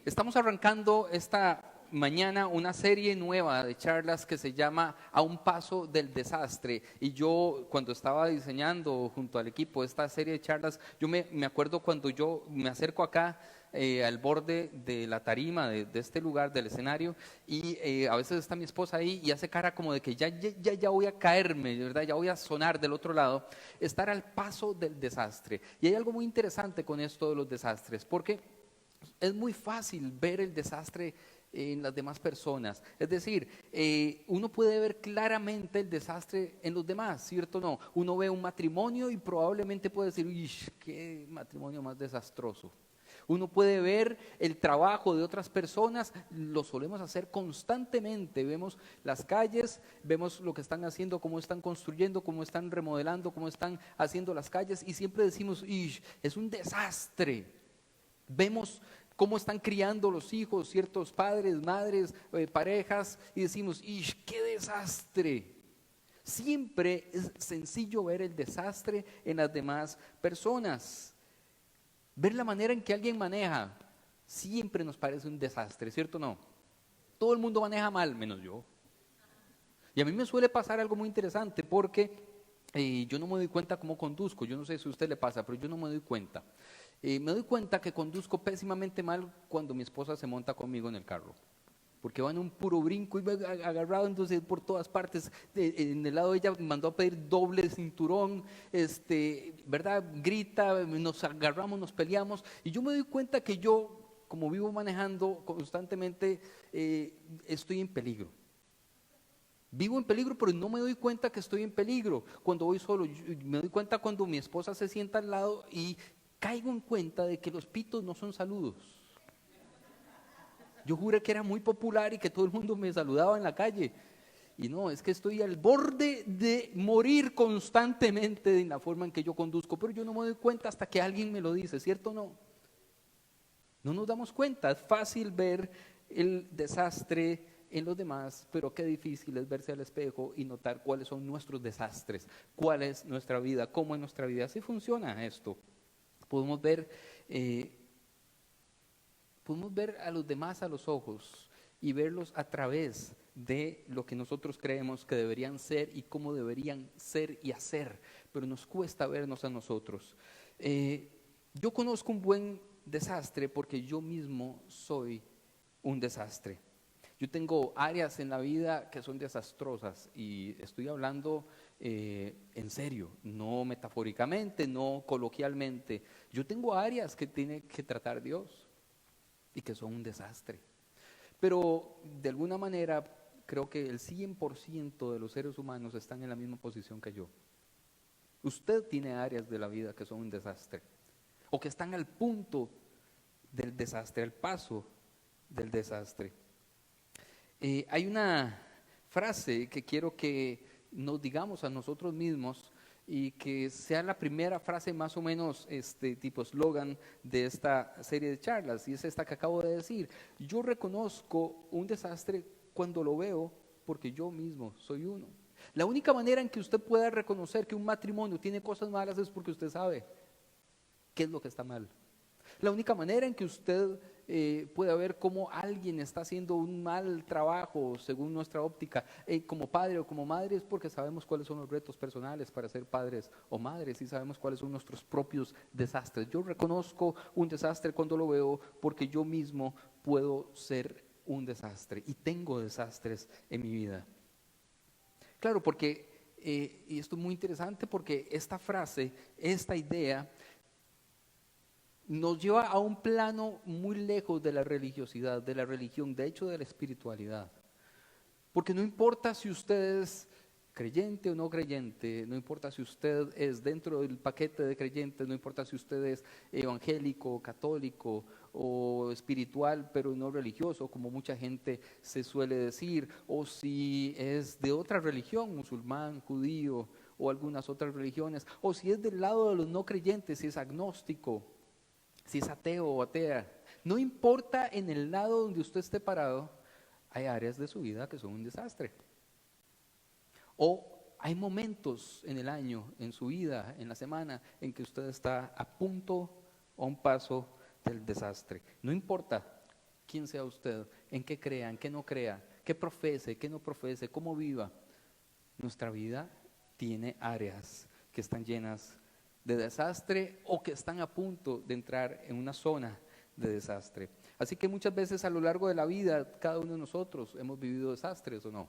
Estamos arrancando esta mañana una serie nueva de charlas que se llama A un paso del desastre. Y yo, cuando estaba diseñando junto al equipo esta serie de charlas, yo me acuerdo cuando yo me acerco acá al borde de la tarima de este lugar, del escenario, y a veces está mi esposa ahí y hace cara como de que ya voy a caerme, ¿verdad? Ya voy a sonar del otro lado. Estar al paso del desastre. Y hay algo muy interesante con esto de los desastres, porque es muy fácil ver el desastre en las demás personas. Es decir, uno puede ver claramente el desastre en los demás, ¿cierto o no? Uno ve un matrimonio y probablemente puede decir, uy, qué matrimonio más desastroso. Uno puede ver el trabajo de otras personas, lo solemos hacer constantemente. Vemos las calles, vemos lo que están haciendo, cómo están construyendo, cómo están remodelando, cómo están haciendo las calles y siempre decimos, uy, es un desastre. Vemos cómo están criando los hijos, ciertos padres, madres, parejas, y decimos, ¡ish, qué desastre! Siempre es sencillo ver el desastre en las demás personas. Ver la manera en que alguien maneja, siempre nos parece un desastre, ¿cierto o no? Todo el mundo maneja mal, menos yo. Y a mí me suele pasar algo muy interesante porque yo no me doy cuenta cómo conduzco. Yo no sé si a usted le pasa, pero yo no me doy cuenta. Me doy cuenta que conduzco pésimamente mal cuando mi esposa se monta conmigo en el carro, porque va en un puro brinco y va agarrado entonces por todas partes. En el lado de ella me mandó a pedir doble cinturón, ¿verdad? Grita, nos agarramos, nos peleamos, y yo me doy cuenta que yo, como vivo manejando constantemente, estoy en peligro. Vivo en peligro, pero no me doy cuenta que estoy en peligro cuando voy solo. Me doy cuenta cuando mi esposa se sienta al lado y caigo en cuenta de que los pitos no son saludos. Yo juré que era muy popular y que todo el mundo me saludaba en la calle. Y no, es que estoy al borde de morir constantemente en la forma en que yo conduzco, pero yo no me doy cuenta hasta que alguien me lo dice, ¿cierto o no? No nos damos cuenta, es fácil ver el desastre en los demás, pero qué difícil es verse al espejo y notar cuáles son nuestros desastres, cuál es nuestra vida, cómo es nuestra vida. Así funciona esto. Podemos ver, eh, podemos ver a los demás a los ojos y verlos a través de lo que nosotros creemos que deberían ser y cómo deberían ser y hacer, pero nos cuesta vernos a nosotros. Yo conozco un buen desastre porque yo mismo soy un desastre. Yo tengo áreas en la vida que son desastrosas y estoy hablando en serio, no metafóricamente, no coloquialmente. Yo tengo áreas que tiene que tratar Dios y que son un desastre. Pero de alguna manera creo que el 100% de los seres humanos están en la misma posición que yo. Usted tiene áreas de la vida que son un desastre o que están al punto del desastre, al paso del desastre. Hay una frase que quiero que nos digamos a nosotros mismos y que sea la primera frase más o menos tipo eslogan de esta serie de charlas, y es esta que acabo de decir. Yo reconozco un desastre cuando lo veo porque yo mismo soy uno. La única manera en que usted pueda reconocer que un matrimonio tiene cosas malas es porque usted sabe qué es lo que está mal. La única manera en que usted puede ver cómo alguien está haciendo un mal trabajo según nuestra óptica como padre o como madre es porque sabemos cuáles son los retos personales para ser padres o madres y sabemos cuáles son nuestros propios desastres. Yo reconozco un desastre cuando lo veo porque yo mismo puedo ser un desastre y tengo desastres en mi vida. Claro, porque, y esto es muy interesante porque esta frase, esta idea nos lleva a un plano muy lejos de la religiosidad, de la religión, de hecho de la espiritualidad. Porque no importa si usted es creyente o no creyente, no importa si usted es dentro del paquete de creyentes, no importa si usted es evangélico, católico o espiritual, pero no religioso, como mucha gente se suele decir, o si es de otra religión, musulmán, judío o algunas otras religiones, o si es del lado de los no creyentes, si es agnóstico, si es ateo o atea, no importa en el lado donde usted esté parado, hay áreas de su vida que son un desastre. O hay momentos en el año, en su vida, en la semana, en que usted está a punto o a un paso del desastre. No importa quién sea usted, en qué crea, en qué no crea, qué profese, qué no profese, cómo viva, nuestra vida tiene áreas que están llenas de desastre o que están a punto de entrar en una zona de desastre. Así que muchas veces a lo largo de la vida, cada uno de nosotros hemos vivido desastres, ¿o no?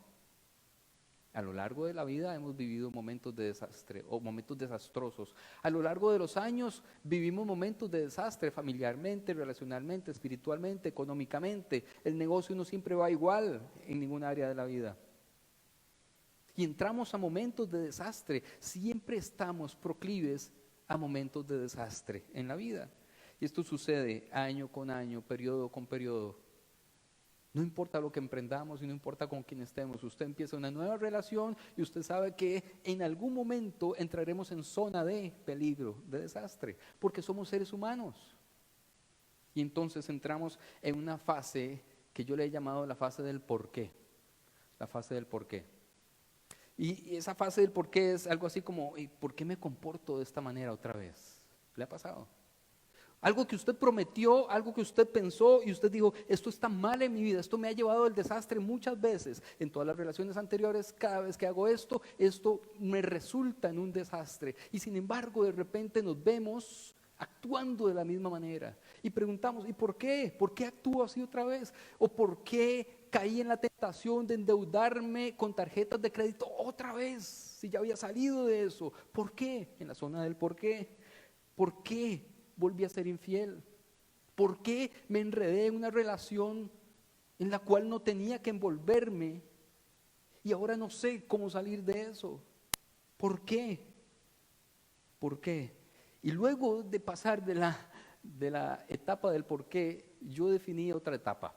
A lo largo de la vida hemos vivido momentos de desastre o momentos desastrosos. A lo largo de los años vivimos momentos de desastre familiarmente, relacionalmente, espiritualmente, económicamente. El negocio no siempre va igual en ninguna área de la vida. Y entramos a momentos de desastre. Siempre estamos proclives a momentos de desastre en la vida. Y esto sucede año con año, periodo con periodo. No importa lo que emprendamos y no importa con quién estemos, usted empieza una nueva relación y usted sabe que en algún momento entraremos en zona de peligro, de desastre, porque somos seres humanos. Y entonces entramos en una fase que yo le he llamado la fase del porqué, la fase del porqué. Y esa fase del porqué es algo así como, ¿por qué me comporto de esta manera otra vez? ¿Le ha pasado? Algo que usted prometió, algo que usted pensó y usted dijo, esto está mal en mi vida, esto me ha llevado al desastre muchas veces. En todas las relaciones anteriores, cada vez que hago esto me resulta en un desastre. Y sin embargo, de repente nos vemos actuando de la misma manera. Y preguntamos, ¿y por qué? ¿Por qué actúo así otra vez? ¿O por qué caí en la tentación de endeudarme con tarjetas de crédito otra vez? Si ya había salido de eso. ¿Por qué? En la zona del por qué. ¿Por qué volví a ser infiel? ¿Por qué me enredé en una relación en la cual no tenía que envolverme y ahora no sé cómo salir de eso? ¿Por qué? ¿Por qué? Y luego de pasar de la etapa del por qué, yo definí otra etapa,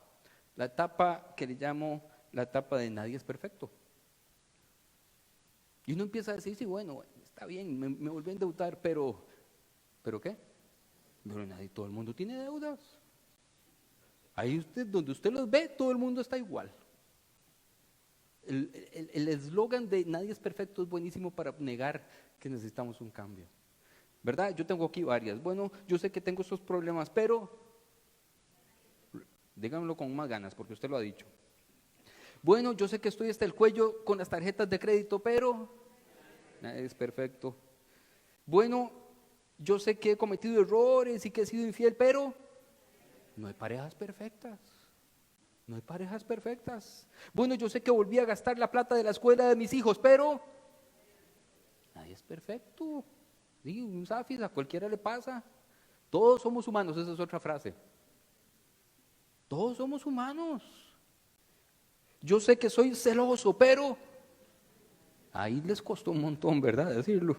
la etapa que le llamo la etapa de nadie es perfecto. Y uno empieza a decir, sí, bueno, está bien, me volví a endeudar, ¿pero qué? Pero todo el mundo tiene deudas. Ahí donde usted los ve, todo el mundo está igual. El eslogan de nadie es perfecto es buenísimo para negar que necesitamos un cambio. ¿Verdad? Yo tengo aquí varias. Bueno, yo sé que tengo estos problemas, pero díganlo con más ganas, porque usted lo ha dicho. Bueno, yo sé que estoy hasta el cuello con las tarjetas de crédito, pero nadie es perfecto. Bueno, yo sé que he cometido errores y que he sido infiel, pero no hay parejas perfectas. No hay parejas perfectas. Bueno, yo sé que volví a gastar la plata de la escuela de mis hijos, pero nadie es perfecto. Sí, un zafis, a cualquiera le pasa. Todos somos humanos, esa es otra frase. Todos somos humanos. Yo sé que soy celoso, pero ahí les costó un montón, ¿verdad? Decirlo.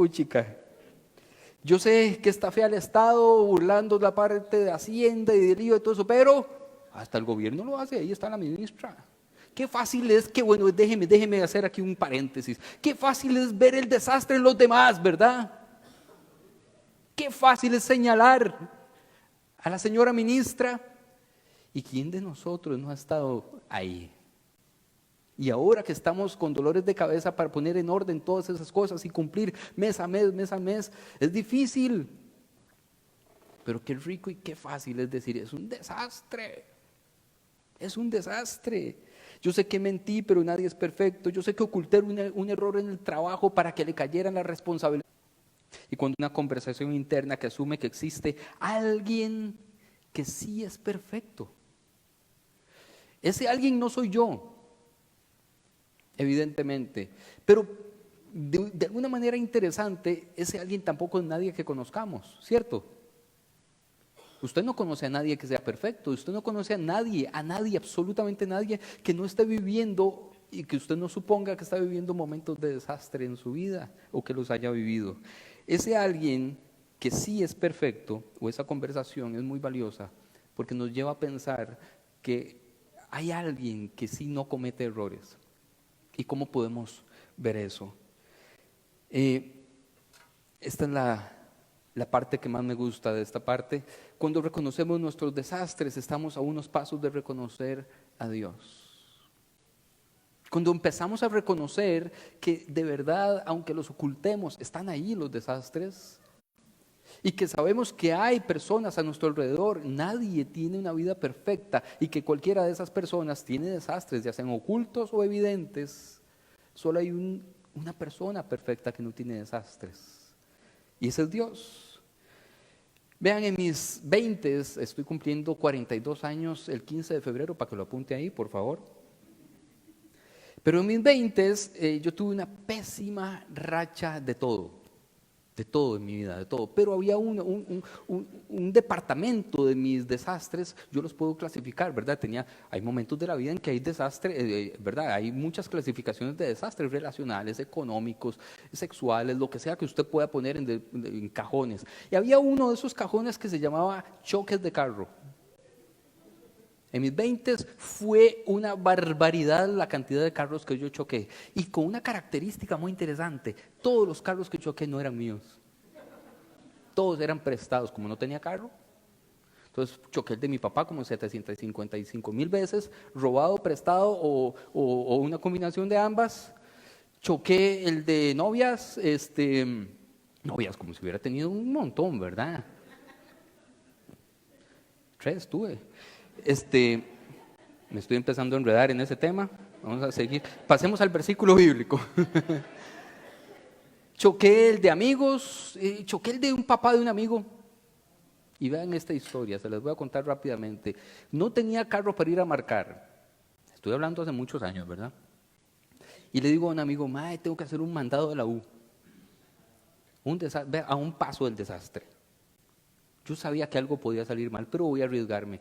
Chica. Yo sé que está fea el Estado, burlando la parte de Hacienda y del IVA y todo eso, pero hasta el gobierno lo hace, ahí está la ministra. Qué fácil es que, bueno, déjeme hacer aquí un paréntesis. Qué fácil es ver el desastre en los demás, ¿verdad? Qué fácil es señalar a la señora ministra. ¿Y quién de nosotros no ha estado ahí? Y ahora que estamos con dolores de cabeza para poner en orden todas esas cosas y cumplir mes a mes, es difícil. Pero qué rico y qué fácil es decir, es un desastre. Es un desastre. Yo sé que mentí, pero nadie es perfecto. Yo sé que oculté un error en el trabajo para que le cayeran la responsabilidad. Y cuando una conversación interna que asume que existe alguien que sí es perfecto. Ese alguien no soy yo. Evidentemente, pero de alguna manera interesante, ese alguien tampoco es nadie que conozcamos, ¿cierto? Usted no conoce a nadie que sea perfecto, usted no conoce a nadie, absolutamente nadie que no esté viviendo y que usted no suponga que está viviendo momentos de desastre en su vida o que los haya vivido. Ese alguien que sí es perfecto, o esa conversación es muy valiosa porque nos lleva a pensar que hay alguien que sí no comete errores. ¿Y cómo podemos ver eso? Esta es la parte que más me gusta de esta parte. Cuando reconocemos nuestros desastres, estamos a unos pasos de reconocer a Dios. Cuando empezamos a reconocer que de verdad, aunque los ocultemos, están ahí los desastres. y que sabemos que hay personas a nuestro alrededor. Nadie tiene una vida perfecta y que cualquiera de esas personas tiene desastres, ya sean ocultos o evidentes. Solo hay una persona perfecta que no tiene desastres, y ese es Dios. Vean, en mis 20 estoy cumpliendo 42 años el 15 de febrero, para que lo apunte ahí, por favor. Pero en mis 20 yo tuve una pésima racha de todo en mi vida, de todo. Pero había un departamento de mis desastres, yo los puedo clasificar, ¿verdad? Hay momentos de la vida en que hay desastre, ¿verdad? Hay muchas clasificaciones de desastres relacionales, económicos, sexuales, lo que sea que usted pueda poner en cajones. Y había uno de esos cajones que se llamaba choques de carro. En mis 20 fue una barbaridad la cantidad de carros que yo choqué. Y con una característica muy interesante: todos los carros que choqué no eran míos. Todos eran prestados. Como no tenía carro, entonces choqué el de mi papá como 755,000 veces, robado, prestado o una combinación de ambas. Choqué el de novias, novias como si hubiera tenido un montón, ¿verdad? 3 tuve. Me estoy empezando a enredar en ese tema. Vamos a seguir. Pasemos al versículo bíblico. Choqué el de amigos, choqué el de un papá de un amigo. Y vean esta historia, se las voy a contar rápidamente. No tenía carro para ir a marcar. Estoy hablando hace muchos años, ¿verdad? Y le digo a un amigo: mae, tengo que hacer un mandado de la U. A un paso del desastre. Yo sabía que algo podía salir mal, pero voy a arriesgarme.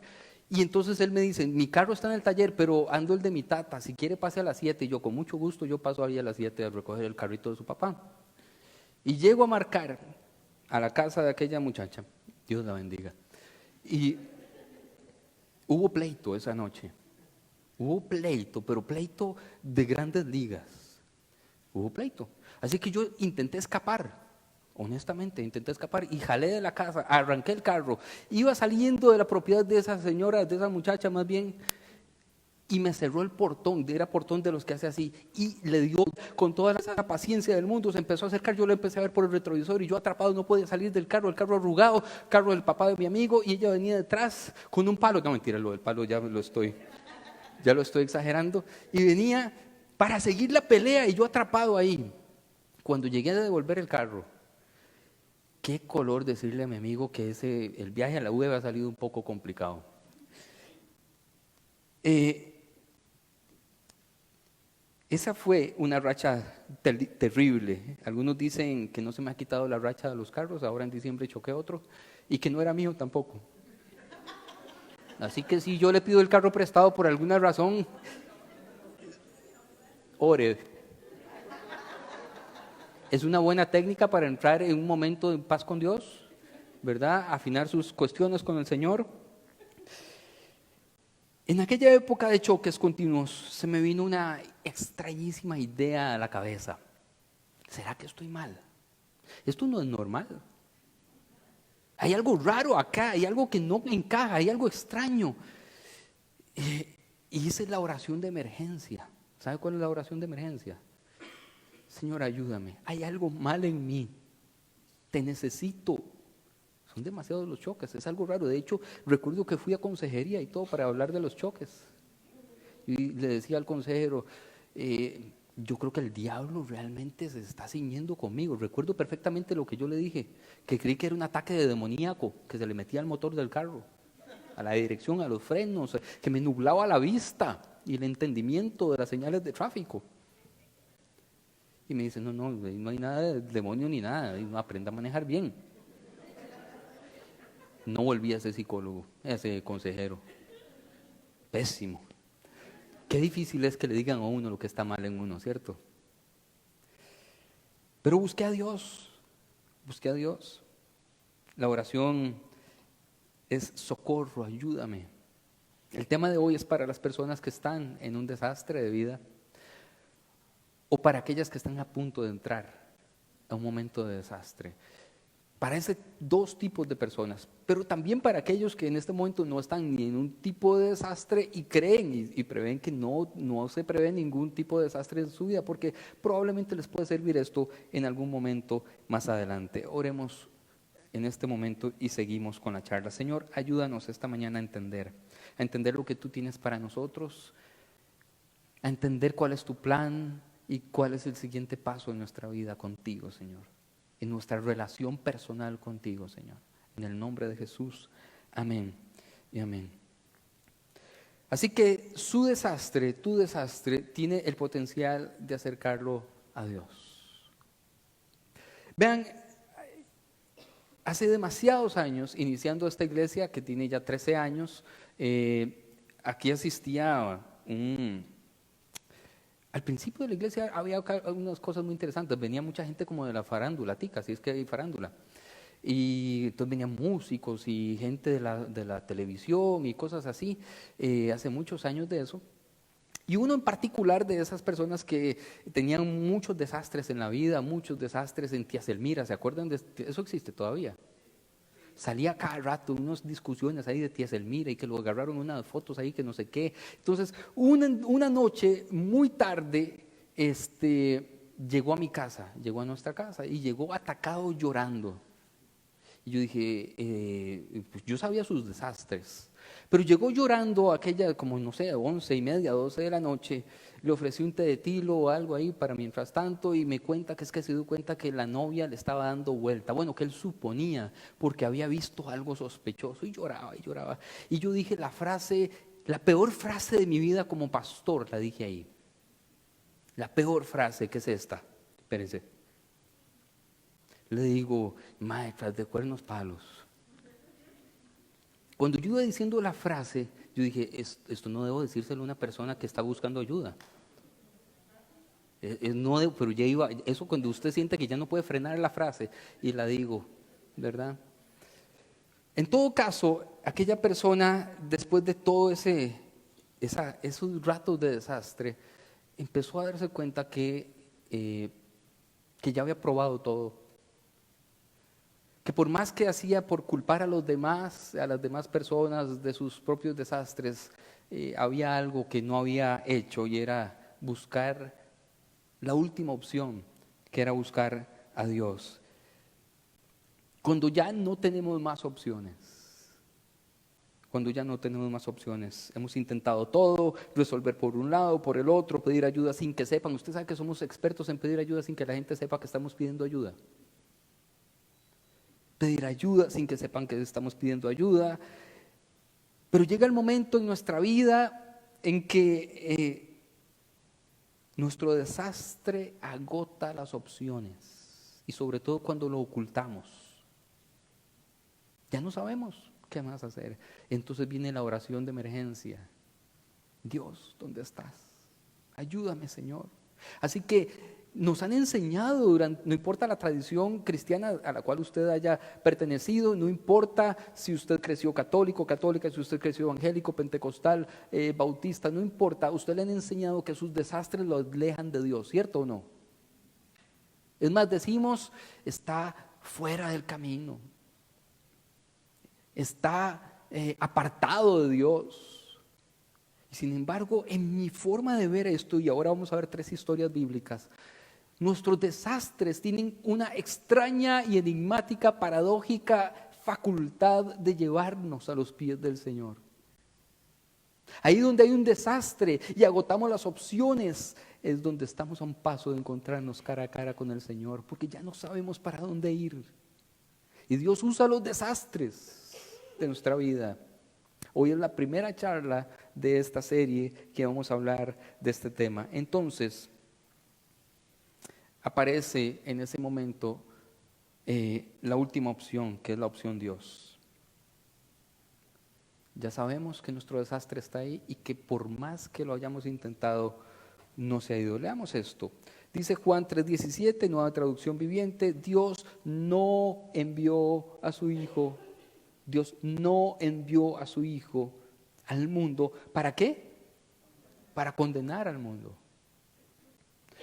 Y entonces él me dice: mi carro está en el taller, pero ando el de mi tata, si quiere pase a las 7. Y yo, con mucho gusto, yo paso ahí a las 7 a recoger el carrito de su papá. Y llego a marcar a la casa de aquella muchacha, Dios la bendiga. Y hubo pleito esa noche. Hubo pleito, pero pleito de grandes ligas. Hubo pleito. Así que yo intenté escapar. Honestamente, intenté escapar y jalé de la casa, arranqué el carro, iba saliendo de la propiedad de esa señora, de esa muchacha más bien, y me cerró el portón, era portón de los que hace así, y le dio con toda la paciencia del mundo, se empezó a acercar, yo lo empecé a ver por el retrovisor y yo atrapado no podía salir del carro, el carro arrugado, carro del papá de mi amigo, y ella venía detrás con un palo. No, mentira, lo del palo ya lo estoy exagerando, y venía para seguir la pelea y yo atrapado ahí. Cuando llegué a devolver el carro, qué color decirle a mi amigo que el viaje a la U había salido un poco complicado. Esa fue una racha terrible. Algunos dicen que no se me ha quitado la racha de los carros, ahora en diciembre choqué otro, y que no era mío tampoco. Así que si yo le pido el carro prestado por alguna razón, ore. Es una buena técnica para entrar en un momento de paz con Dios, ¿verdad? Afinar sus cuestiones con el Señor. En aquella época de choques continuos se me vino una extrañísima idea a la cabeza. ¿Será que estoy mal? Esto no es normal. Hay algo raro acá, hay algo que no encaja, hay algo extraño. Y esa es la oración de emergencia. ¿Sabe cuál es la oración de emergencia? Señor, ayúdame, hay algo mal en mí, te necesito. Son demasiados los choques, es algo raro. De hecho, recuerdo que fui a consejería y todo para hablar de los choques. Y le decía al consejero: yo creo que el diablo realmente se está ciñendo conmigo. Recuerdo perfectamente lo que yo le dije, que creí que era un ataque de demoníaco, que se le metía al motor del carro, a la dirección, a los frenos, que me nublaba la vista y el entendimiento de las señales de tráfico. Y me dice: no hay nada de demonio ni nada, no, aprenda a manejar bien. No volví a ese psicólogo, a ese consejero. Pésimo. Qué difícil es que le digan a uno lo que está mal en uno, ¿cierto? Pero busqué a Dios. La oración es: socorro, ayúdame. El tema de hoy es para las personas que están en un desastre de vida, o para aquellas que están a punto de entrar a un momento de desastre. Para ese dos tipos de personas, pero también para aquellos que en este momento no están ni en un tipo de desastre y creen y prevén que no se prevé ningún tipo de desastre en su vida, porque probablemente les puede servir esto en algún momento más adelante. Oremos en este momento y seguimos con la charla. Señor, ayúdanos esta mañana a entender lo que tú tienes para nosotros, a entender cuál es tu plan y cuál es el siguiente paso en nuestra vida contigo, Señor, en nuestra relación personal contigo, Señor. En el nombre de Jesús, amén y amén. Así que tu desastre, tiene el potencial de acercarlo a Dios. Vean, hace demasiados años, iniciando esta iglesia que tiene ya 13 años, aquí asistía al principio de la iglesia había algunas cosas muy interesantes. Venía mucha gente como de la farándula, tica, si es que hay farándula. Y entonces venían músicos y gente de la televisión y cosas así, hace muchos años de eso. Y uno en particular de esas personas que tenían muchos desastres en la vida, muchos desastres en Tía Selmira, ¿se acuerdan de eso? Existe todavía. Salía cada rato unas discusiones ahí de Tía Selmira y que lo agarraron unas fotos ahí que no sé qué. Entonces, una noche muy tarde, llegó a mi casa, llegó a nuestra casa y llegó atacado llorando. Y yo dije, pues yo sabía sus desastres, pero llegó llorando aquella, como no sé, 11:30, 12 de la noche. Le ofrecí un té de tilo o algo ahí para mientras tanto y me cuenta que es que se dio cuenta que la novia le estaba dando vuelta. Bueno, que él suponía porque había visto algo sospechoso y lloraba y lloraba. Y yo dije la peor frase de mi vida como pastor, la dije ahí. La peor frase, que es esta. Espérense. Le digo, maestras de cuernos palos. Cuando yo iba diciendo la frase, yo dije, esto no debo decírselo a una persona que está buscando ayuda. No, pero ya iba, eso cuando usted siente que ya no puede frenar la frase, y la digo, ¿verdad? En todo caso, aquella persona, después de todo esos ratos de desastre, empezó a darse cuenta que ya había probado todo. Que por más que hacía por culpar a los demás, a las demás personas de sus propios desastres, había algo que no había hecho y era buscar la última opción, que era buscar a Dios. Cuando ya no tenemos más opciones, hemos intentado todo, resolver por un lado, por el otro, pedir ayuda sin que sepan. Usted sabe que somos expertos en pedir ayuda sin que la gente sepa que estamos pidiendo ayuda. Pedir ayuda sin que sepan que estamos pidiendo ayuda. Pero llega el momento en nuestra vida en que nuestro desastre agota las opciones, y sobre todo cuando lo ocultamos. Ya no sabemos qué más hacer. Entonces viene la oración de emergencia. Dios, ¿dónde estás? Ayúdame, Señor. Así que nos han enseñado, no importa la tradición cristiana a la cual usted haya pertenecido, no importa si usted creció católico, católica, si usted creció evangélico, pentecostal, bautista, no importa, usted le han enseñado que sus desastres lo alejan de Dios, ¿cierto o no? Es más, decimos, está fuera del camino, está apartado de Dios. Y sin embargo, en mi forma de ver esto, y ahora vamos a ver 3 historias bíblicas, nuestros desastres tienen una extraña y enigmática, paradójica facultad de llevarnos a los pies del Señor. Ahí donde hay un desastre y agotamos las opciones, es donde estamos a un paso de encontrarnos cara a cara con el Señor, porque ya no sabemos para dónde ir. Y Dios usa los desastres de nuestra vida. Hoy es la primera charla de esta serie que vamos a hablar de este tema. Entonces, aparece en ese momento la última opción, que es la opción Dios. Ya sabemos que nuestro desastre está ahí y que por más que lo hayamos intentado, no se ha ido. Leamos esto. Dice Juan 3:17, nueva traducción viviente: Dios no envió a su Hijo. Dios no envió a su Hijo al mundo. ¿Para qué? Para condenar al mundo,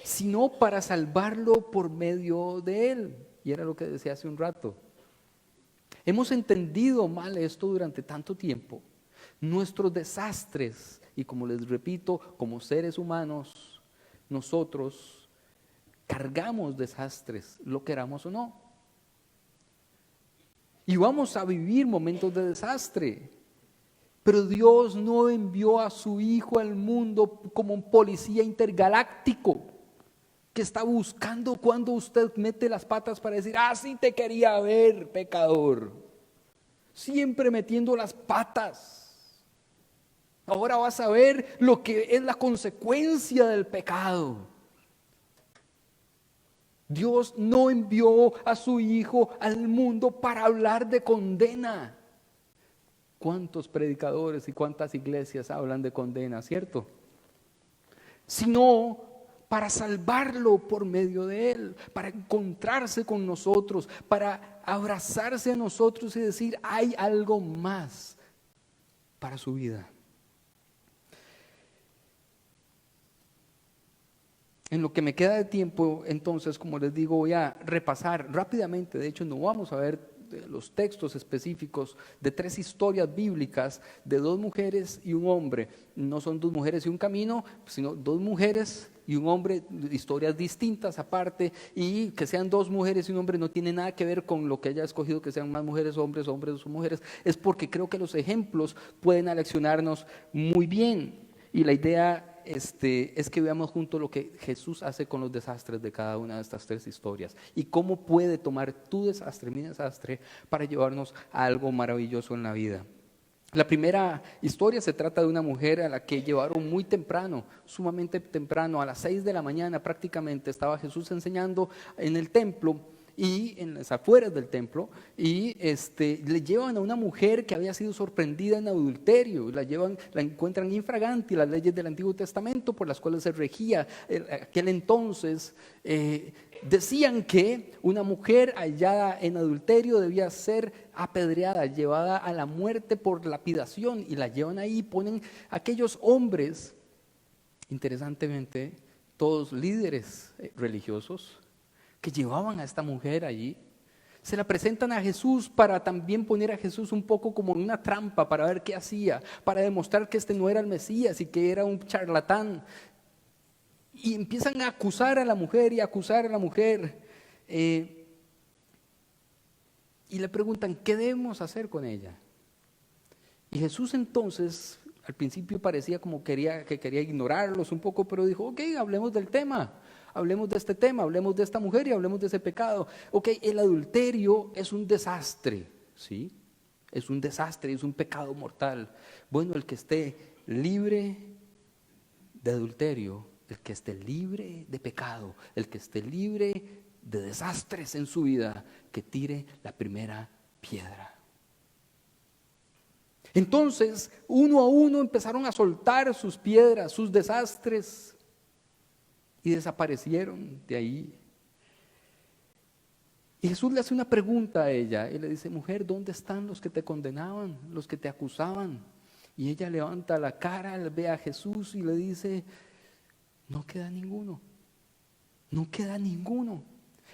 sino para salvarlo por medio de Él. Y era lo que decía hace un rato. Hemos entendido mal esto durante tanto tiempo. Nuestros desastres, y como les repito, como seres humanos, nosotros cargamos desastres, lo queramos o no. Y vamos a vivir momentos de desastre. Pero Dios no envió a su Hijo al mundo como un policía intergaláctico que está buscando cuando usted mete las patas para decir, sí te quería ver, pecador. Siempre metiendo las patas. Ahora vas a ver lo que es la consecuencia del pecado. Dios no envió a su Hijo al mundo para hablar de condena. ¿Cuántos predicadores y cuántas iglesias hablan de condena, cierto? Sino para salvarlo por medio de Él, para encontrarse con nosotros, para abrazarse a nosotros y decir, hay algo más para su vida. En lo que me queda de tiempo, entonces, como les digo, voy a repasar rápidamente. De hecho, no vamos a ver los textos específicos de 3 historias bíblicas de 2 mujeres y un hombre. No son 2 mujeres y un camino, sino 2 mujeres y un hombre, historias distintas aparte, y que sean 2 mujeres y un hombre no tiene nada que ver con lo que haya escogido que sean más mujeres, hombres o mujeres. Es porque creo que los ejemplos pueden aleccionarnos muy bien, y la idea es que veamos juntos lo que Jesús hace con los desastres de cada una de estas 3 historias y cómo puede tomar tu desastre, mi desastre, para llevarnos a algo maravilloso en la vida. La primera historia se trata de una mujer a la que llevaron muy temprano, sumamente temprano, a las 6 de la mañana prácticamente, estaba Jesús enseñando en el templo y en las afueras del templo, y le llevan a una mujer que había sido sorprendida en adulterio, la encuentran infraganti, las leyes del Antiguo Testamento por las cuales se regía aquel entonces. Decían que una mujer hallada en adulterio debía ser apedreada, llevada a la muerte por lapidación, y la llevan ahí y ponen aquellos hombres, interesantemente, todos líderes religiosos, que llevaban a esta mujer allí, se la presentan a Jesús para también poner a Jesús un poco como en una trampa para ver qué hacía, para demostrar que no era el Mesías y que era un charlatán. Y empiezan a acusar a la mujer y a acusar a la mujer. Y le preguntan, ¿qué debemos hacer con ella? Y Jesús entonces, al principio parecía como que quería ignorarlos un poco, pero dijo, ok, hablemos del tema. Hablemos de este tema, hablemos de esta mujer y hablemos de ese pecado. Ok, el adulterio es un desastre, ¿sí? Es un desastre, es un pecado mortal. Bueno, el que esté libre de adulterio, el que esté libre de pecado, el que esté libre de desastres en su vida, que tire la primera piedra. Entonces, uno a uno empezaron a soltar sus piedras, sus desastres, y desaparecieron de ahí. Y Jesús le hace una pregunta a ella y le dice, mujer, ¿dónde están los que te condenaban, los que te acusaban? Y ella levanta la cara, ve a Jesús y le dice, no queda ninguno, no queda ninguno.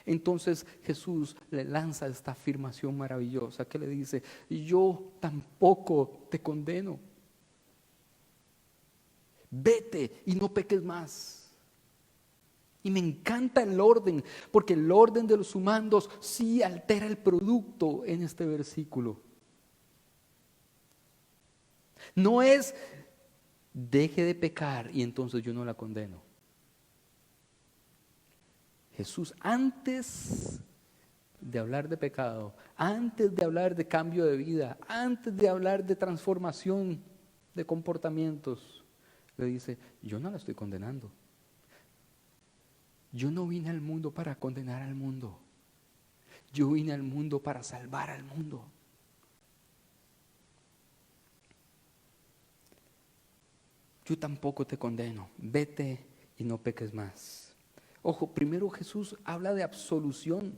Entonces Jesús le lanza esta afirmación maravillosa que le dice, yo tampoco te condeno. Vete y no peques más. Y me encanta el orden, porque el orden de los sumandos sí altera el producto en este versículo. No es deje de pecar y entonces yo no la condeno. Jesús, antes de hablar de pecado, antes de hablar de cambio de vida, antes de hablar de transformación de comportamientos, le dice, yo no la estoy condenando. Yo no vine al mundo para condenar al mundo. Yo vine al mundo para salvar al mundo. Yo tampoco te condeno. Vete y no peques más. Ojo, primero Jesús habla de absolución.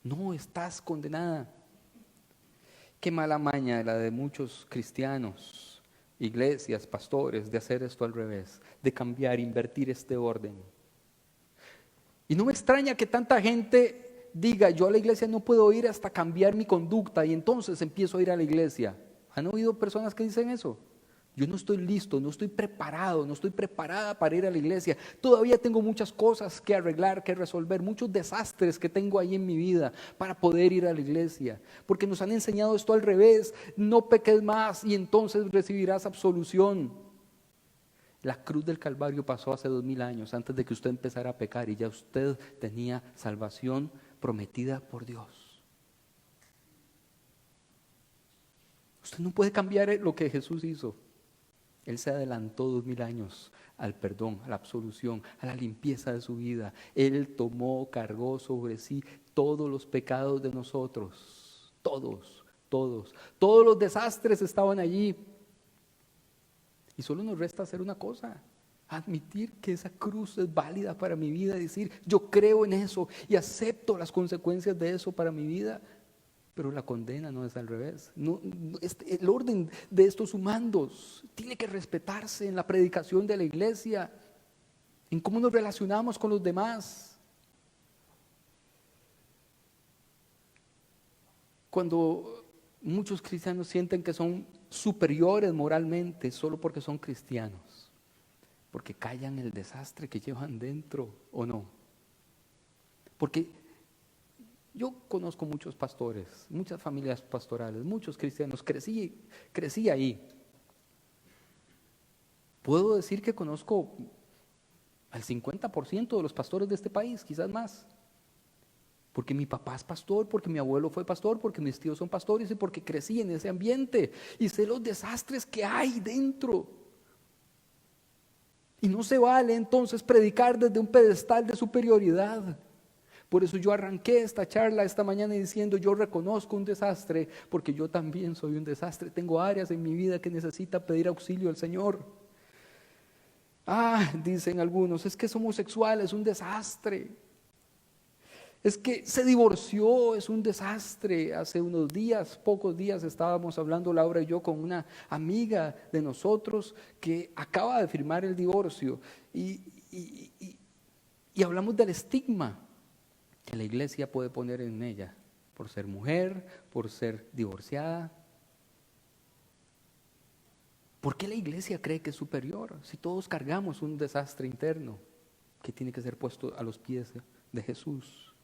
No estás condenada. Qué mala maña la de muchos cristianos, iglesias, pastores, de hacer esto al revés, de cambiar, invertir este orden. Y no me extraña que tanta gente diga, yo a la iglesia no puedo ir hasta cambiar mi conducta y entonces empiezo a ir a la iglesia. ¿Han oído personas que dicen eso? Yo no estoy listo, no estoy preparado, no estoy preparada para ir a la iglesia. Todavía tengo muchas cosas que arreglar, que resolver, muchos desastres que tengo ahí en mi vida para poder ir a la iglesia. Porque nos han enseñado esto al revés, no peques más y entonces recibirás absolución. La cruz del Calvario pasó hace 2000 años antes de que usted empezara a pecar y ya usted tenía salvación prometida por Dios. Usted no puede cambiar lo que Jesús hizo. Él se adelantó 2000 años al perdón, a la absolución, a la limpieza de su vida. Él tomó, cargó sobre sí todos los pecados de nosotros. Todos los desastres estaban allí. Y solo nos resta hacer una cosa: admitir que esa cruz es válida para mi vida, decir yo creo en eso y acepto las consecuencias de eso para mi vida. Pero la condena no es al revés. El orden de estos sumandos tiene que respetarse en la predicación de la iglesia, en cómo nos relacionamos con los demás. Cuando muchos cristianos sienten que son superiores moralmente solo porque son cristianos, porque callan el desastre que llevan dentro, ¿o no? Porque yo conozco muchos pastores, muchas familias pastorales, muchos cristianos, crecí ahí. Puedo decir que conozco al 50% de los pastores de este país, quizás más. Porque mi papá es pastor, porque mi abuelo fue pastor, porque mis tíos son pastores y porque crecí en ese ambiente y sé los desastres que hay dentro. Y no se vale entonces predicar desde un pedestal de superioridad. Por eso yo arranqué esta charla esta mañana diciendo: yo reconozco un desastre porque yo también soy un desastre. Tengo áreas en mi vida que necesita pedir auxilio al Señor. Dicen algunos, es que es homosexual, es un desastre. Es que se divorció, es un desastre. Hace unos días, pocos días, estábamos hablando Laura y yo con una amiga de nosotros que acaba de firmar el divorcio y hablamos del estigma que la iglesia puede poner en ella por ser mujer, por ser divorciada. ¿Por qué la iglesia cree que es superior? Si todos cargamos un desastre interno que tiene que ser puesto a los pies de Jesús.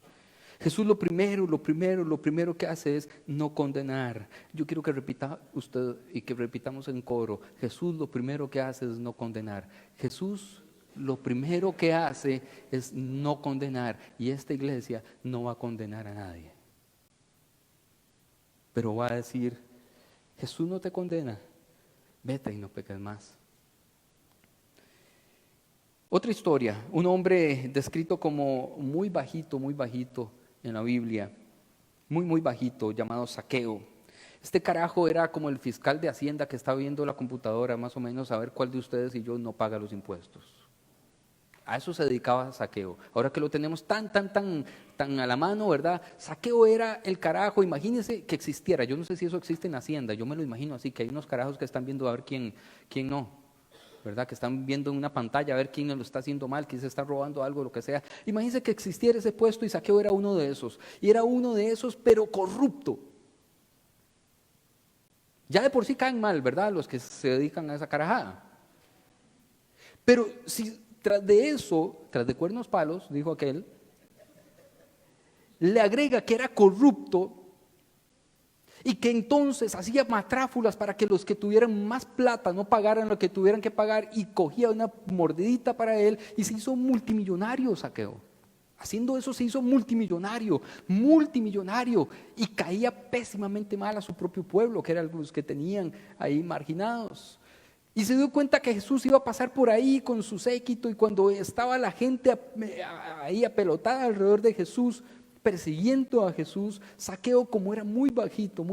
Jesús lo primero que hace es no condenar. Yo quiero que repita usted y que repitamos en coro: Jesús lo primero que hace es no condenar. Jesús lo primero que hace es no condenar, y esta iglesia no va a condenar a nadie. Pero va a decir: Jesús no te condena, vete y no peques más. Otra historia, un hombre descrito como muy bajito en la Biblia, muy bajito, llamado Zaqueo. Este carajo era como el fiscal de Hacienda que está viendo la computadora más o menos a ver cuál de ustedes y yo no paga los impuestos. A eso se dedicaba Zaqueo. Ahora que lo tenemos tan a la mano, ¿verdad? Zaqueo era el carajo. Imagínense que existiera. Yo no sé si eso existe en Hacienda. Yo me lo imagino así, que hay unos carajos que están viendo a ver quién no, ¿verdad? Que están viendo en una pantalla a ver quién lo está haciendo mal, quién se está robando algo, lo que sea. Imagínense que existiera ese puesto y Zaqueo era uno de esos. Y era uno de esos, pero corrupto. Ya de por sí caen mal, ¿verdad? Los que se dedican a esa carajada. Pero si tras de eso, tras de cuernos palos, dijo aquel, le agrega que era corrupto y que entonces hacía matráfulas para que los que tuvieran más plata no pagaran lo que tuvieran que pagar, y cogía una mordidita para él y se hizo multimillonario Zaqueo. Haciendo eso se hizo multimillonario y caía pésimamente mal a su propio pueblo, que eran los que tenían ahí marginados. Y se dio cuenta que Jesús iba a pasar por ahí con su séquito, y cuando estaba la gente ahí apelotada alrededor de Jesús, persiguiendo a Jesús, Zaqueo, como era muy bajito,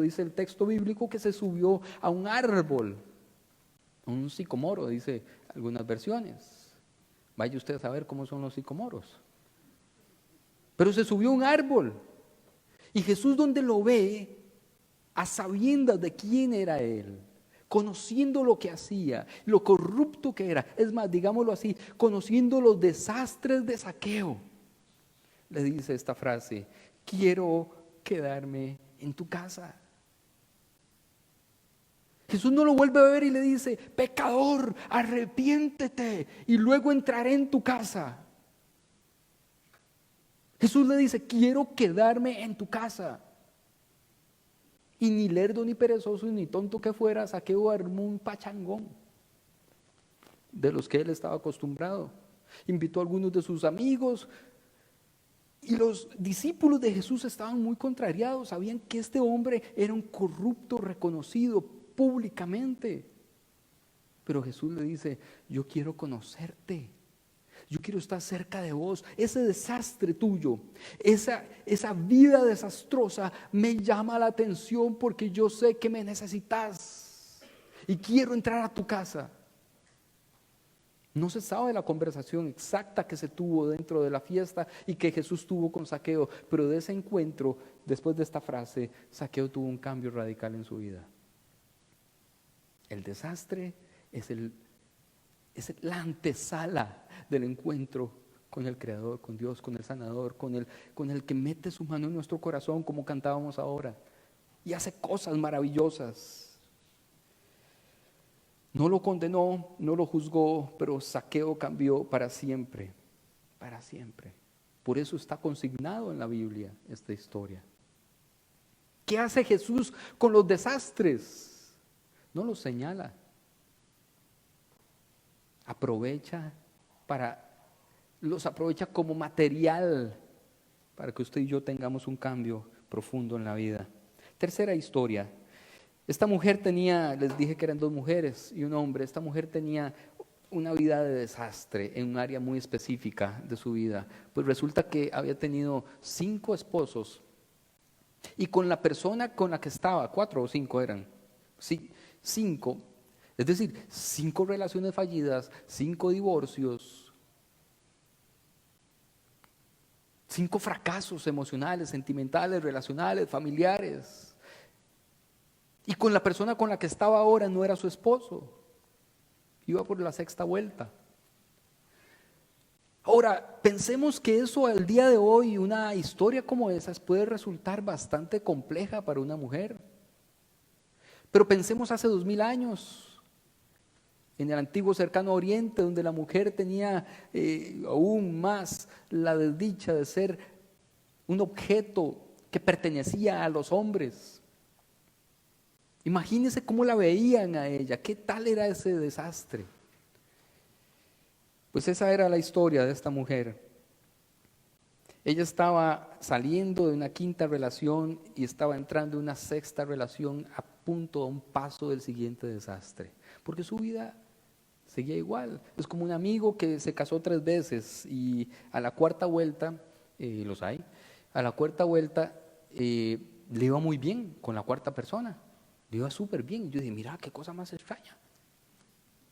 dice el texto bíblico, que se subió a un árbol, un sicomoro, dice algunas versiones. Vaya usted a saber cómo son los sicomoros. Pero se subió a un árbol, y Jesús, donde lo ve, a sabiendas de quién era él, conociendo lo que hacía, lo corrupto que era, es más, digámoslo así, conociendo los desastres de Zaqueo, le dice esta frase: quiero quedarme en tu casa. Jesús no lo vuelve a ver y le dice: pecador, arrepiéntete y luego entraré en tu casa. Jesús le dice: quiero quedarme en tu casa. Y ni lerdo, ni perezoso, ni tonto que fuera, Zaqueo armó un pachangón de los que él estaba acostumbrado. Invitó a algunos de sus amigos, y los discípulos de Jesús estaban muy contrariados. Sabían que este hombre era un corrupto reconocido públicamente. Pero Jesús le dice: yo quiero conocerte. Yo quiero estar cerca de vos. Ese desastre tuyo, esa vida desastrosa me llama la atención porque yo sé que me necesitas y quiero entrar a tu casa. No se sabe la conversación exacta que se tuvo dentro de la fiesta y que Jesús tuvo con Zaqueo, pero de ese encuentro, después de esta frase, Zaqueo tuvo un cambio radical en su vida. El desastre es la antesala del encuentro con el Creador, con Dios, con el Sanador, con el que mete su mano en nuestro corazón, como cantábamos ahora, y hace cosas maravillosas. No lo condenó, no lo juzgó, pero Zaqueo cambió para siempre, para siempre. Por eso está consignado en la Biblia esta historia. ¿Qué hace Jesús con los desastres? No los señala. Los aprovecha como material para que usted y yo tengamos un cambio profundo en la vida. Tercera historia. Esta mujer tenía, les dije que eran dos mujeres y un hombre. Esta mujer tenía una vida de desastre en un área muy específica de su vida. Pues resulta que había tenido 5 esposos y con la persona con la que estaba, 4 o 5 eran, sí, 5. Es decir, 5 relaciones fallidas, 5 divorcios, 5 fracasos emocionales, sentimentales, relacionales, familiares. Y con la persona con la que estaba ahora no era su esposo. Iba por la 6ª vuelta. Ahora, pensemos que eso al día de hoy, una historia como esa, puede resultar bastante compleja para una mujer. Pero pensemos hace 2000 años. En el antiguo cercano oriente, donde la mujer tenía aún más la desdicha de ser un objeto que pertenecía a los hombres. Imagínense cómo la veían a ella, qué tal era ese desastre. Pues esa era la historia de esta mujer. Ella estaba saliendo de una 5ª relación y estaba entrando en una 6ª relación, a punto, a un paso del siguiente desastre, porque su vida seguía igual. Es como un amigo que se casó 3 veces y a la 4ª vuelta, los hay, a la 4ª vuelta le iba muy bien con la 4ª persona, le iba súper bien. Yo dije: mira, qué cosa más extraña.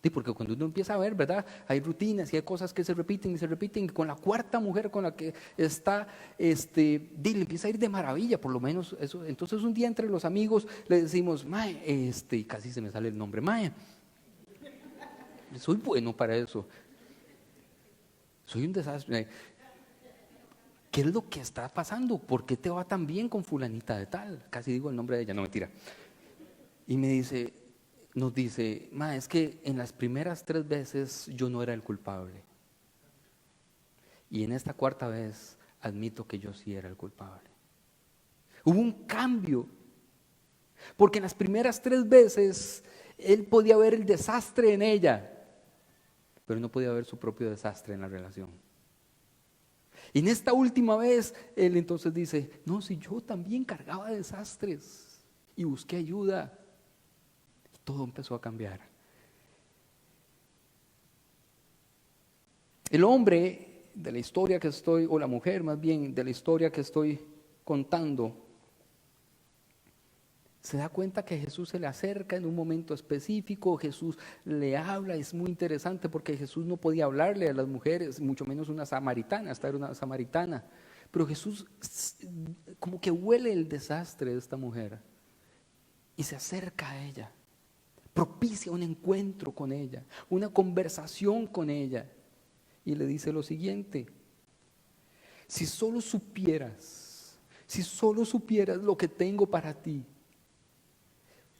Sí, porque cuando uno empieza a ver, ¿verdad? Hay rutinas y hay cosas que se repiten y con la 4ª mujer con la que está, le empieza a ir de maravilla, por lo menos eso. Entonces un día entre los amigos le decimos: mae, y casi se me sale el nombre, mae, soy bueno para eso, soy un desastre. ¿Qué es lo que está pasando? ¿Por qué te va tan bien con fulanita de tal? Casi digo el nombre de ella, no, mentira. Y nos dice: ma, es que en las primeras 3 veces yo no era el culpable. Y en esta 4ª vez admito que yo sí era el culpable. Hubo un cambio. Porque en las primeras 3 veces él podía ver el desastre en ella, pero no podía ver su propio desastre en la relación. Y en esta última vez, él entonces dice: no, si yo también cargaba desastres y busqué ayuda. Y todo empezó a cambiar. El hombre de la historia que estoy, o la mujer más bien, de la historia que estoy contando, se da cuenta que Jesús se le acerca en un momento específico. Jesús le habla. Es muy interesante porque Jesús no podía hablarle a las mujeres, mucho menos una samaritana. Esta era una samaritana, pero Jesús como que huele el desastre de esta mujer y se acerca a ella, propicia un encuentro con ella, una conversación con ella, y le dice lo siguiente: si solo supieras lo que tengo para ti,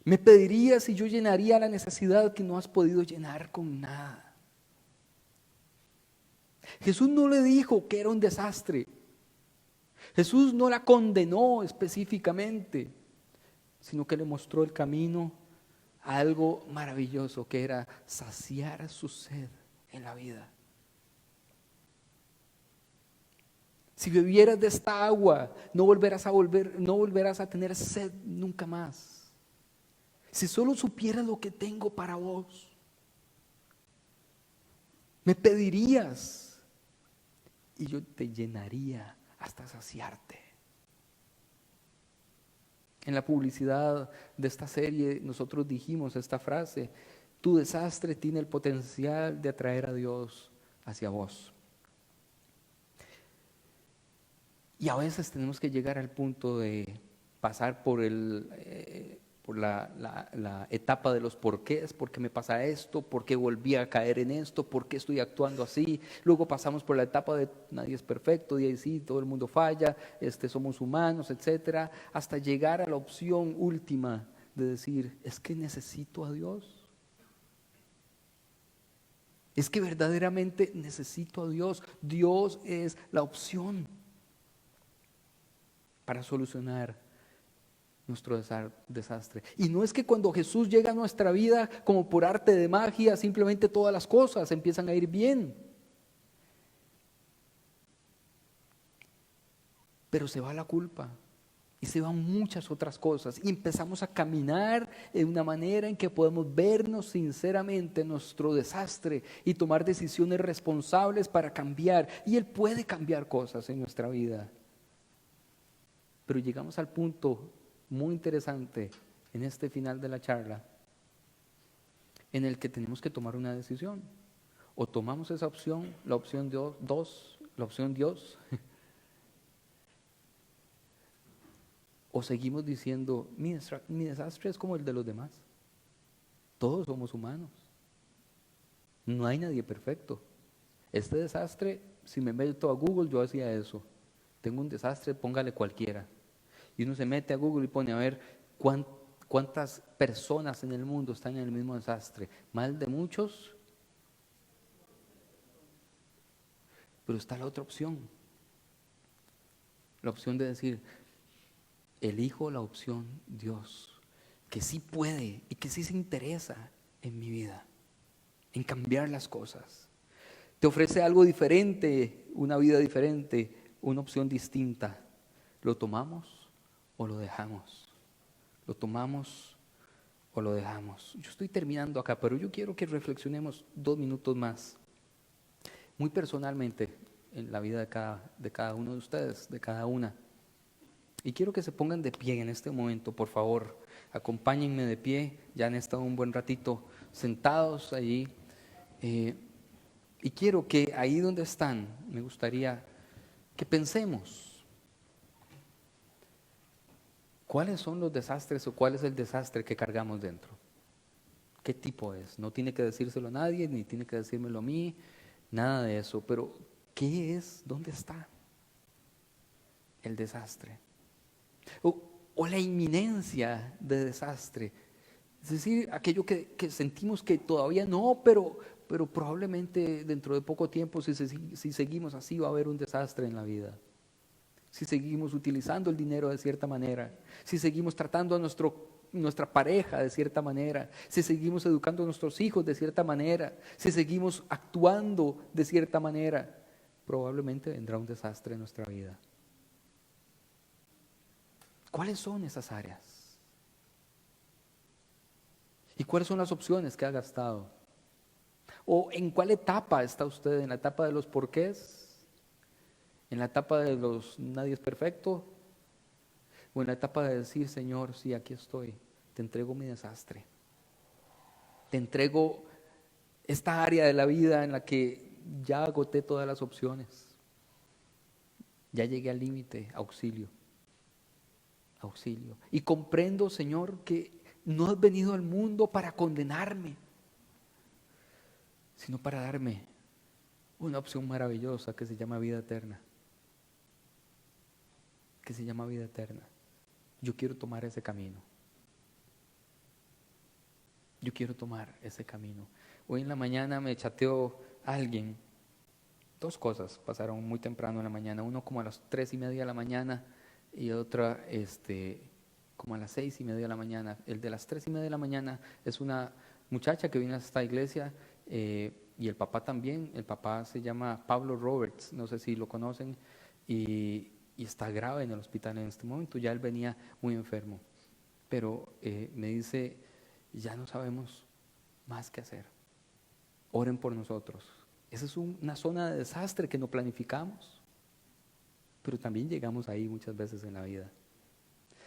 Me pedirías y yo llenaría la necesidad que no has podido llenar con nada. Jesús no le dijo que era un desastre. Jesús no la condenó específicamente, sino que le mostró el camino a algo maravilloso, que era saciar su sed en la vida. Si bebieras de esta agua, no volverás a tener sed nunca más. Si solo supieras lo que tengo para vos, me pedirías y yo te llenaría hasta saciarte. En la publicidad de esta serie nosotros dijimos esta frase: tu desastre tiene el potencial de atraer a Dios hacia vos. Y a veces tenemos que llegar al punto de pasar por la etapa de los porqués. ¿Por qué me pasa esto? ¿Por qué volví a caer en esto? ¿Por qué estoy actuando así? Luego pasamos por la etapa de nadie es perfecto, y ahí sí, todo el mundo falla, somos humanos, etcétera, hasta llegar a la opción última de decir: es que necesito a Dios. Es que verdaderamente necesito a Dios. Dios es la opción para solucionar nuestro desastre. Y no es que cuando Jesús llega a nuestra vida, como por arte de magia, simplemente todas las cosas empiezan a ir bien. Pero se va la culpa y se van muchas otras cosas, y empezamos a caminar en una manera en que podemos vernos sinceramente en nuestro desastre y tomar decisiones responsables para cambiar. Y Él puede cambiar cosas en nuestra vida. Pero llegamos al punto muy interesante en este final de la charla, en el que tenemos que tomar una decisión. O tomamos esa opción, la opción Dios, o seguimos diciendo: mi desastre es como el de los demás. Todos somos humanos. No hay nadie perfecto. Este desastre, si me meto a Google, yo hacía eso. Tengo un desastre, póngale cualquiera. Y uno se mete a Google y pone a ver cuántas personas en el mundo están en el mismo desastre. Mal de muchos. Pero está la otra opción. La opción de decir: elijo la opción Dios, que sí puede y que sí se interesa en mi vida, en cambiar las cosas. Te ofrece algo diferente, una vida diferente, una opción distinta. ¿Lo tomamos o lo dejamos? ¿Lo tomamos o lo dejamos? Yo estoy terminando acá, pero yo quiero que reflexionemos 2 minutos más, muy personalmente, en la vida de cada uno de ustedes, de cada una. Y quiero que se pongan de pie en este momento, por favor. Acompáñenme de pie. Ya han estado un buen ratito sentados allí. Y quiero que ahí donde están, me gustaría que pensemos: ¿cuáles son los desastres o cuál es el desastre que cargamos dentro? ¿Qué tipo es? No tiene que decírselo a nadie, ni tiene que decírmelo a mí, nada de eso. Pero ¿qué es? ¿Dónde está el desastre? O la inminencia de desastre. Es decir, aquello que sentimos que todavía no, pero probablemente dentro de poco tiempo, si seguimos así, va a haber un desastre en la vida. Si seguimos utilizando el dinero de cierta manera, si seguimos tratando a nuestra pareja de cierta manera, si seguimos educando a nuestros hijos de cierta manera, si seguimos actuando de cierta manera, probablemente vendrá un desastre en nuestra vida. ¿Cuáles son esas áreas? ¿Y cuáles son las opciones que ha gastado? ¿O en cuál etapa está usted? ¿En la etapa de los porqués? ¿En la etapa de los nadie es perfecto? ¿O en la etapa de decir: Señor, sí, aquí estoy, te entrego mi desastre? Te entrego esta área de la vida en la que ya agoté todas las opciones. Ya llegué al límite, auxilio. Y comprendo, Señor, que no has venido al mundo para condenarme, sino para darme una opción maravillosa que se llama vida eterna. Yo quiero tomar ese camino. Yo quiero tomar ese camino. Hoy en la mañana me chateó alguien. Dos cosas pasaron muy temprano en la mañana. Uno como a las 3:30 de la mañana y otra como a las 6:30 de la mañana. El de las 3:30 de la mañana es una muchacha que viene a esta iglesia y el papá también. El papá se llama Pablo Roberts, no sé si lo conocen, y está grave en el hospital en este momento. Ya él venía muy enfermo, pero me dice, ya no sabemos más qué hacer. Oren por nosotros. Esa es una zona de desastre que no planificamos, pero también llegamos ahí muchas veces en la vida.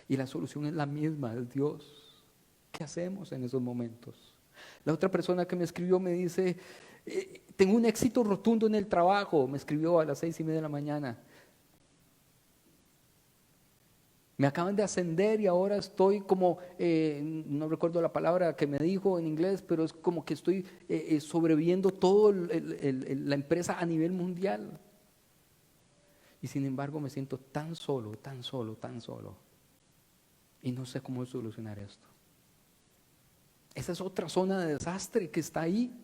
Y la solución es la misma, es Dios. ¿Qué hacemos en esos momentos? La otra persona que me escribió me dice, tengo un éxito rotundo en el trabajo, me escribió a las 6:30 de la mañana. Me acaban de ascender y ahora estoy como, no recuerdo la palabra que me dijo en inglés, pero es como que estoy sobreviviendo toda la empresa a nivel mundial. Y sin embargo me siento tan solo, tan solo, tan solo. Y no sé cómo solucionar esto. Esa es otra zona de desastre que está ahí.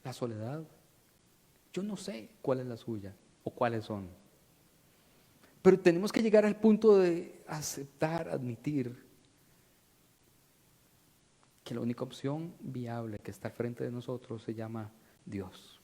La soledad. Yo no sé cuál es la suya o cuáles son. Pero tenemos que llegar al punto de aceptar, admitir que la única opción viable que está al frente de nosotros se llama Dios.